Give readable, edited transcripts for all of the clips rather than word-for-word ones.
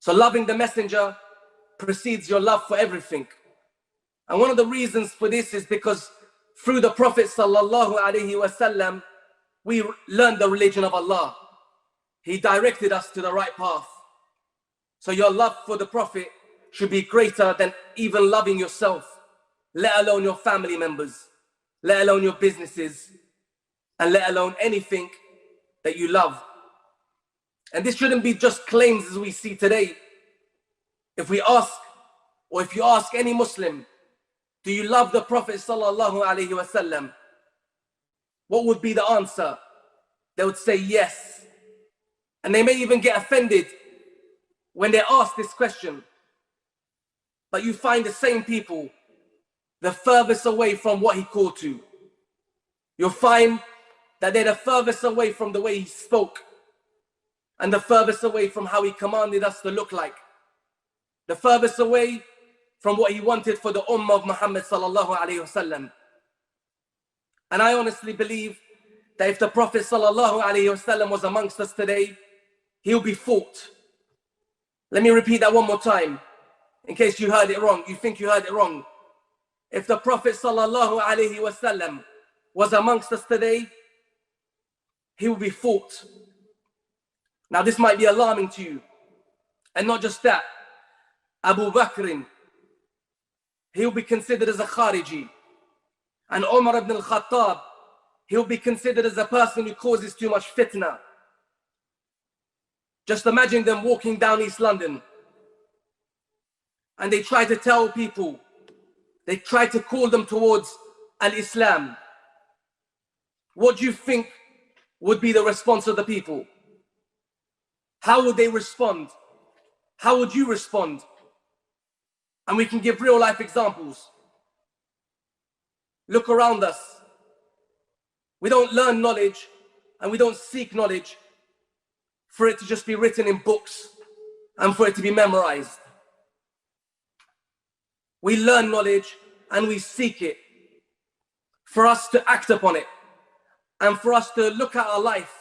So loving the messenger precedes your love for everything. And one of the reasons for this is because through the Prophet sallallahu alaihi wasallam, we learned the religion of Allah. He directed us to the right path. So your love for the Prophet should be greater than even loving yourself, let alone your family members, let alone your businesses, and let alone anything that you love. And this shouldn't be just claims as we see today. If we ask, or if you ask any Muslim, do you love the Prophet sallallahu alaihi wasallam? What would be the answer? They would say yes. And they may even get offended when they're asked this question. But you find the same people the furthest away from what he called to. You'll find that they're the furthest away from the way he spoke, and the furthest away from how he commanded us to look like, the furthest away from what he wanted for the ummah of Muhammad sallallahu alaihi wasallam. And I honestly believe that if the Prophet sallallahu alaihi wasallam was amongst us today, he'll be fought. Let me repeat that one more time, in case you heard it wrong. You think you heard it wrong. If the Prophet sallallahu alaihi wasallam was amongst us today, he will be fought. Now this might be alarming to you. And not just that, Abu Bakr, he'll be considered as a Khariji. And Umar ibn al-Khattab, he'll be considered as a person who causes too much fitna. Just imagine them walking down East London and they try to tell people, they try to call them towards al-Islam. What do you think would be the response of the people? How would they respond? How would you respond? And we can give real life examples. Look around us. We don't learn knowledge and we don't seek knowledge for it to just be written in books and for it to be memorized. We learn knowledge and we seek it for us to act upon it and for us to look at our life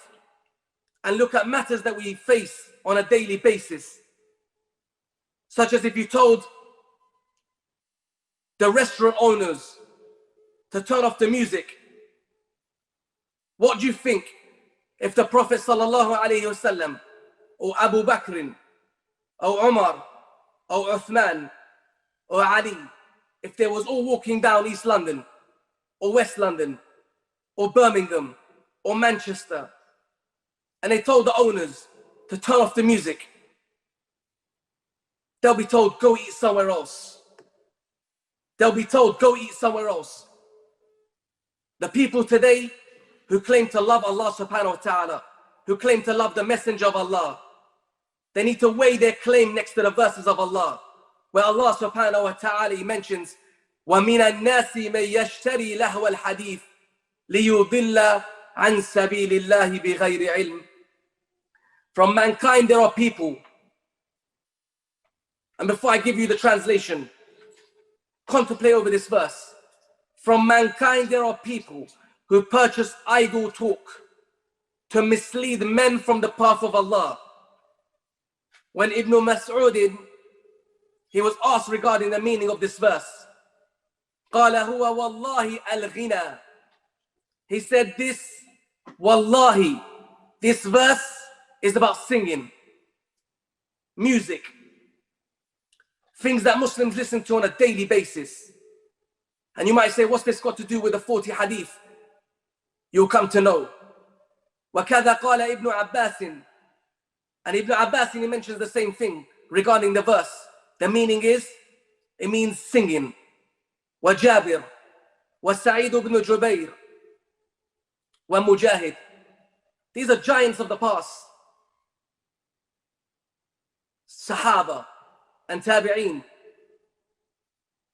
and look at matters that we face on a daily basis. Such as if you told the restaurant owners to turn off the music, what do you think if the Prophet sallallahu alaihi wasallam or Abu Bakr or Umar or Uthman or Ali, if they was all walking down East London or West London or Birmingham or Manchester and they told the owners to turn off the music, they'll be told, go eat somewhere else. They'll be told, go eat somewhere else. The people today who claim to love Allah subhanahu wa ta'ala, who claim to love the messenger of Allah, they need to weigh their claim next to the verses of Allah, where Allah subhanahu wa ta'ala mentions, وَمِنَ النَّاسِ مَنْ يَشْتَرِي لَهْوَ الْحَدِيثِ لِيُضِلَّ عَنْ سَبِيلِ اللَّهِ بِغَيْرِ عِلْمٍ. From mankind there are people, and before I give you the translation, contemplate over this verse. From mankind there are people who purchase idle talk to mislead men from the path of Allah. When Ibn Mas'ud, he was asked regarding the meaning of this verse, قَالَ هُوَ وَاللَّهِ الْغِنَى. He said this, wallahi, this verse is about singing, music, things that Muslims listen to on a daily basis. And you might say, what's this got to do with the 40 hadith? You'll come to know. وَكَذَا قَالَ Ibn Abbas. And Ibn Abbas, he mentions the same thing regarding the verse. The meaning is, it means singing. وَجَابِرْ وَسَعِيدُ بْنُ جُبَيْرْ وَمُجَاهِدْ. These are giants of the past. Sahaba and Tabi'een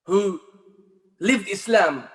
who lived Islam